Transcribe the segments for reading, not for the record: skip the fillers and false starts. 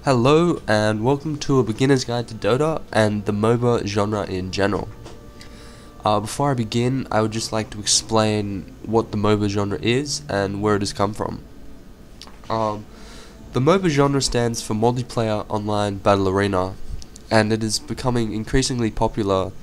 Hello and welcome to a beginner's guide to Dota and the MOBA genre in general. Before I begin, I would just like to explain what the MOBA genre is and where it has come from. The MOBA genre stands for Multiplayer Online Battle Arena, and it is becoming increasingly popular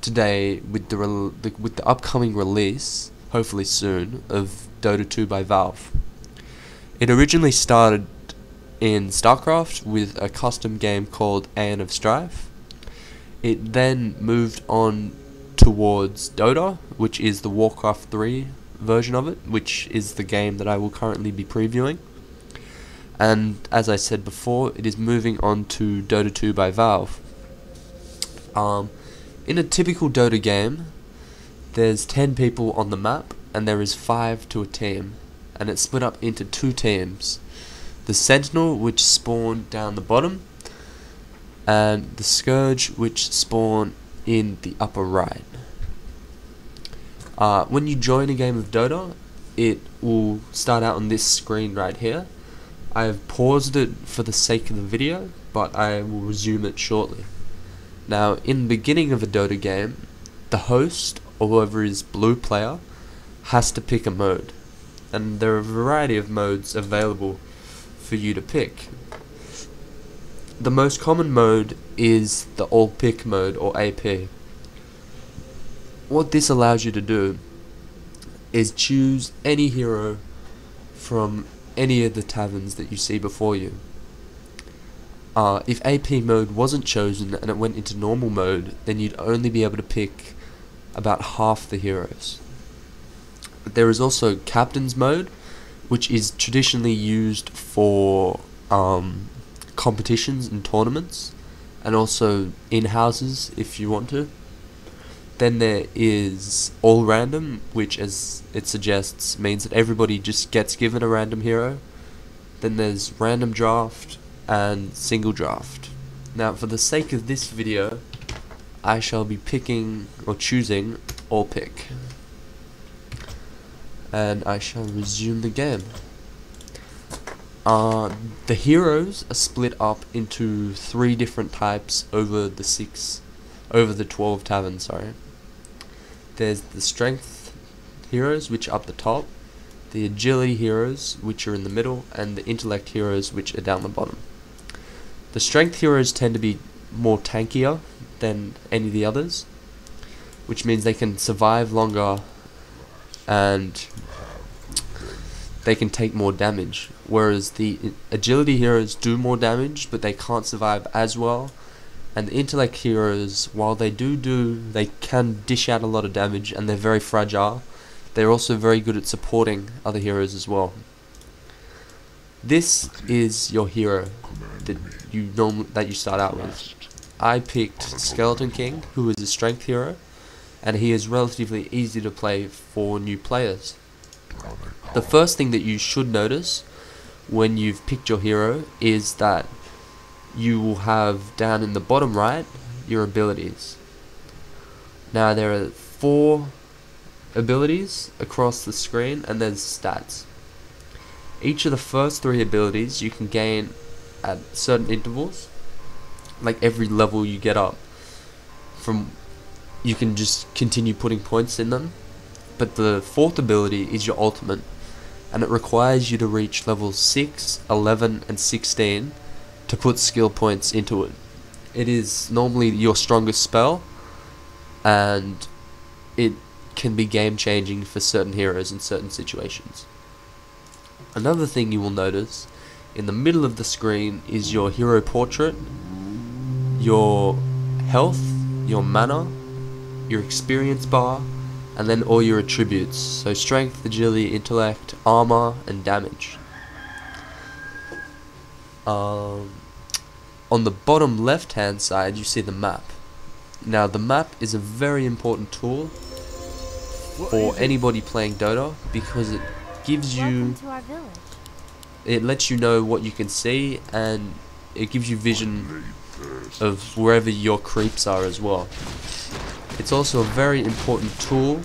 today with the upcoming release, hopefully soon, of Dota 2 by Valve. It originally started in StarCraft with a custom game called Aeon of Strife. It then moved on towards Dota, which is the Warcraft 3 version of it, which is the game that I will currently be previewing. And as I said before, it is moving on to Dota 2 by Valve. In a typical Dota game, there's 10 people on the map, and there is 5 to a team, and it's split up into 2 teams. The Sentinel, which spawn down the bottom, and the Scourge, which spawn in the upper right. When you join a game of Dota, it will start out on this screen right here. I have paused it for the sake of the video, but I will resume it shortly. Now, in the beginning of a Dota game, the host, or whoever is blue player, has to pick a mode, and there are a variety of modes available for you to pick. The most common mode is the all pick mode, or AP. What this allows you to do is choose any hero from any of the taverns that you see before you. If AP mode wasn't chosen and it went into normal mode, then you'd only be able to pick about half the heroes. There is also Captain's mode, which is traditionally used for competitions and tournaments, and also in-houses if you want to. Then there is all random, which, as it suggests, means that everybody just gets given a random hero. Then there's random draft and single draft. Now, for the sake of this video, I shall be picking or choosing all pick, and I shall resume the game. The heroes are split up into 3 different types over the 12 taverns, sorry. There's the strength heroes, which are up the top, the agility heroes, which are in the middle, and the intellect heroes, which are down the bottom. The strength heroes tend to be more tankier than any of the others, which means they can survive longer and they can take more damage, whereas the agility heroes do more damage, but they can't survive as well. And the intellect heroes, while they they can dish out a lot of damage, and they're very fragile, they're also very good at supporting other heroes as well. This is your hero that you start out with. I picked Skeleton King, who is a strength hero, and he is relatively easy to play for new players. The first thing that you should notice when you've picked your hero is that you will have down in the bottom right your abilities. Now, there are 4 abilities across the screen, and there's stats. Each of the first 3 abilities you can gain at certain intervals, like every level you get up from, you can just continue putting points in them. But the 4th ability is your ultimate, and it requires you to reach levels 6, 11 and 16 to put skill points into it. It is normally your strongest spell, and it can be game changing for certain heroes in certain situations. Another thing you will notice in the middle of the screen is your hero portrait, your health, your mana, your experience bar, and then all your attributes, so strength, agility, intellect, armor, and damage. On the bottom left hand side you see the map. Now, the map is a very important tool for anybody playing Dota, because it gives you, it lets you know what you can see, and it gives you vision of wherever your creeps are as well. It's also a very important tool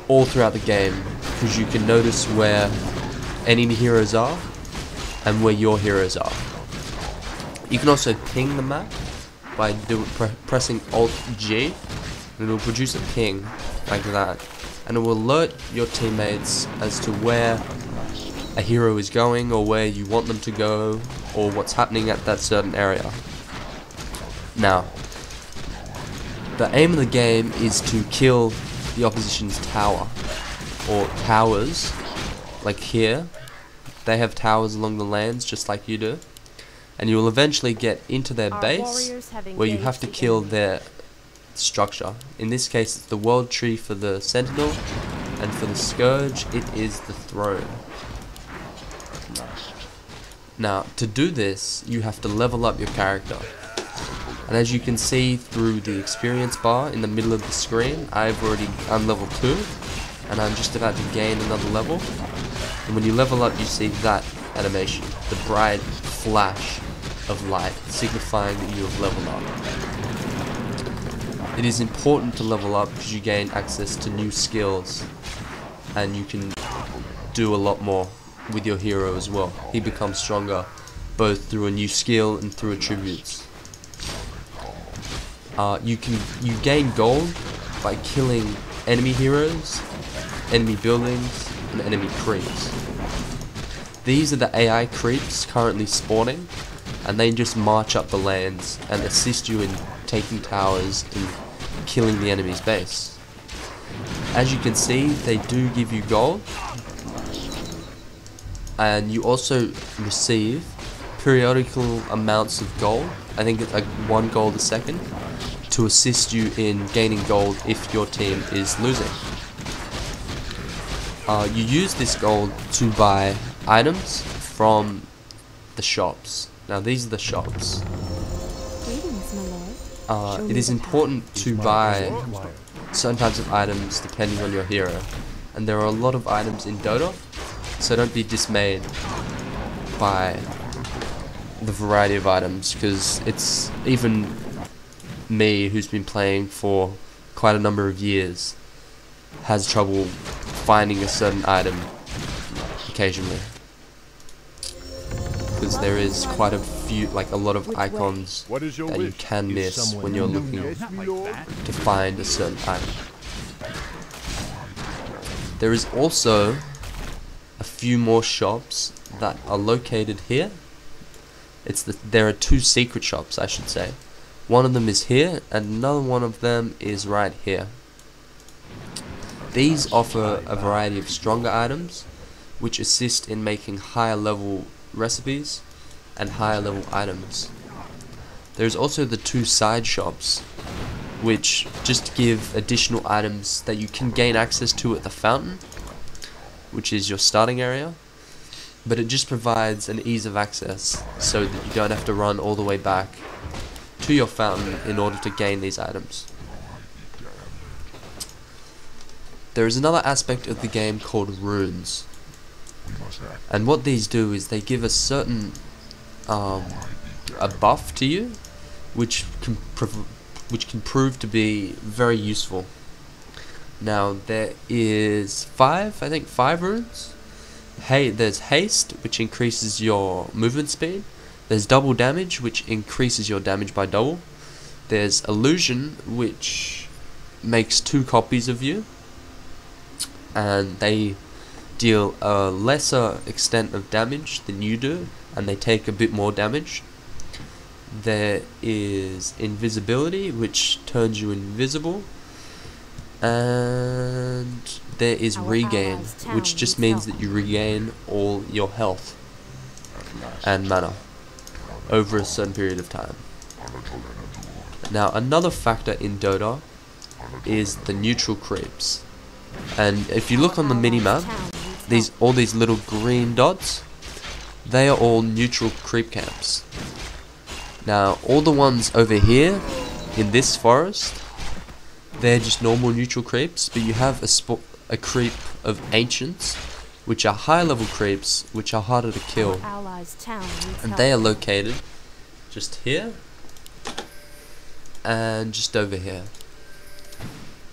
all throughout the game, because you can notice where enemy heroes are, and where your heroes are. You can also ping the map by pressing Alt G, and it will produce a ping like that, and it will alert your teammates as to where a hero is going, or where you want them to go, or what's happening at that certain area. Now, the aim of the game is to kill the opposition's tower, or towers, like here. They have towers along the lands just like you do, and you will eventually get into their base where you have to kill their structure. In this case it's the world tree for the sentinel, and for the scourge it is the throne. Now, to do this, you have to level up your character. And as you can see through the experience bar in the middle of the screen, I'm level 2, and I'm just about to gain another level. And when you level up, you see that animation, the bright flash of light, signifying that you have leveled up. It is important to level up because you gain access to new skills, and you can do a lot more with your hero as well. He becomes stronger both through a new skill and through attributes. You gain gold by killing enemy heroes, enemy buildings, and enemy creeps. These are the AI creeps currently spawning, and they just march up the lands and assist you in taking towers and killing the enemy's base. As you can see, they do give you gold, and you also receive periodical amounts of gold. I think it's like 1 gold a second, to assist you in gaining gold if your team is losing. You use this gold to buy items from the shops. Now these are the shops. It is important to buy certain types of items depending on your hero, and there are a lot of items in Dota, so don't be dismayed by the variety of items, because it's even me, who's been playing for quite a number of years, has trouble finding a certain item occasionally, because there is quite a few, like a lot of icons that you can miss when you're looking to find a certain item. There is also a few more shops that are located here. There are 2 secret shops, I should say. One of them is here, and another one of them is right here. These offer a variety of stronger items, which assist in making higher level recipes and higher level items. There's also the 2 side shops, which just give additional items that you can gain access to at the fountain, which is your starting area, but it just provides an ease of access so that you don't have to run all the way back to your fountain in order to gain these items. There is another aspect of the game called runes, and what these do is they give a certain a buff to you, which can prove to be very useful. Now there is 5 runes. Hey, there's haste, which increases your movement speed. There's double damage, which increases your damage by double. There's illusion, which makes 2 copies of you, and they deal a lesser extent of damage than you do, and they take a bit more damage. There is invisibility, which turns you invisible, and there is regain, which just means that you regain all your health and mana over a certain period of time. Now another factor in Dota is the neutral creeps, and if you look on the minimap, all these little green dots, they are all neutral creep camps. Now all the ones over here in this forest, they're just normal neutral creeps, but you have a creep of ancients, which are high level creeps, which are harder to kill, and they are located just here and just over here.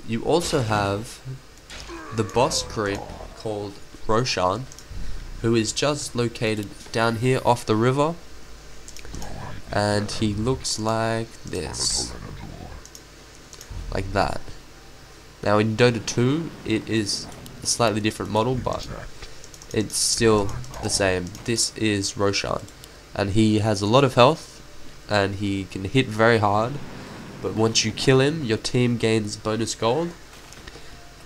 You also have the boss creep called Roshan, who is just located down here off the river, and he looks like this, like that. Now in Dota 2 it is a slightly different model, but it's still the same. This is Roshan, and he has a lot of health and he can hit very hard, but once you kill him your team gains bonus gold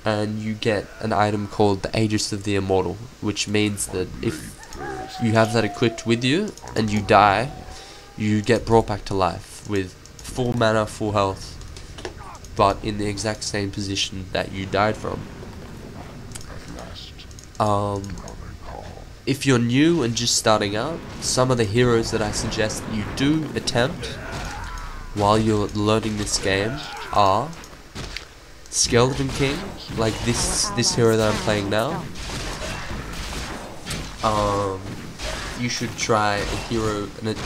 and you get an item called the Aegis of the Immortal, which means that if you have that equipped with you and you die, you get brought back to life with full mana, full health, but in the exact same position that you died from. If you're new and just starting out, some of the heroes that I suggest you do attempt while you're learning this game are Skeleton King, like this hero that I'm playing now. You should try a hero, an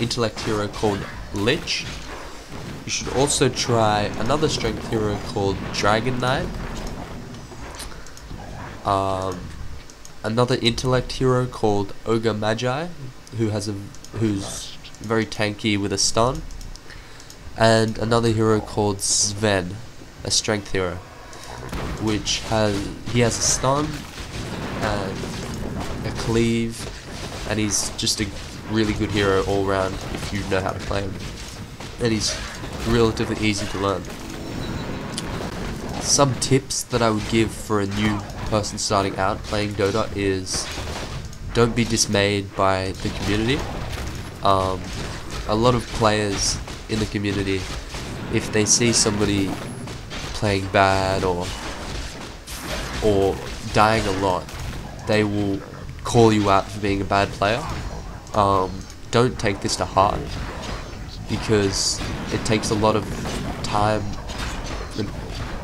intellect hero called Lich. You should also try another strength hero called Dragon Knight. Another intellect hero called Ogre Magi, who's very tanky with a stun, and another hero called Sven, a strength hero, which has a stun and a cleave, and he's just a really good hero all round if you know how to play him, and he's relatively easy to learn. Some tips that I would give for a new person starting out playing Dota is don't be dismayed by the community. A lot of players in the community, if they see somebody playing bad or dying a lot, they will call you out for being a bad player. Don't take this to heart, because it takes a lot of time and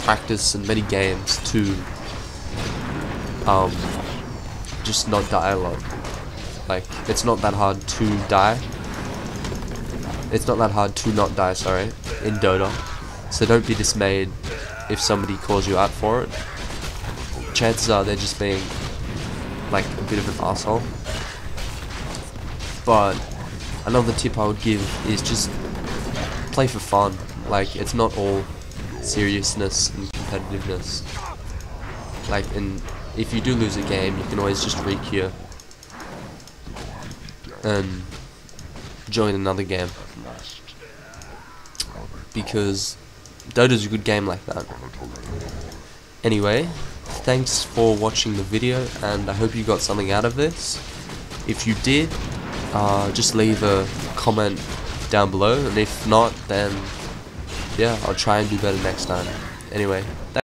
practice and many games to just not die a lot. Like, it's not that hard to die. It's not that hard to not die, sorry, in Dota. So don't be dismayed if somebody calls you out for it. Chances are they're just being like a bit of an asshole. But another tip I would give is just play for fun. Like, it's not all seriousness and competitiveness. Like, and if you do lose a game, you can always just re-queue and join another game, because Dota's a good game like that. Anyway, thanks for watching the video, and I hope you got something out of this. If you did, just leave a comment down below, and if not, then yeah, I'll try and do better next time. Anyway, thanks.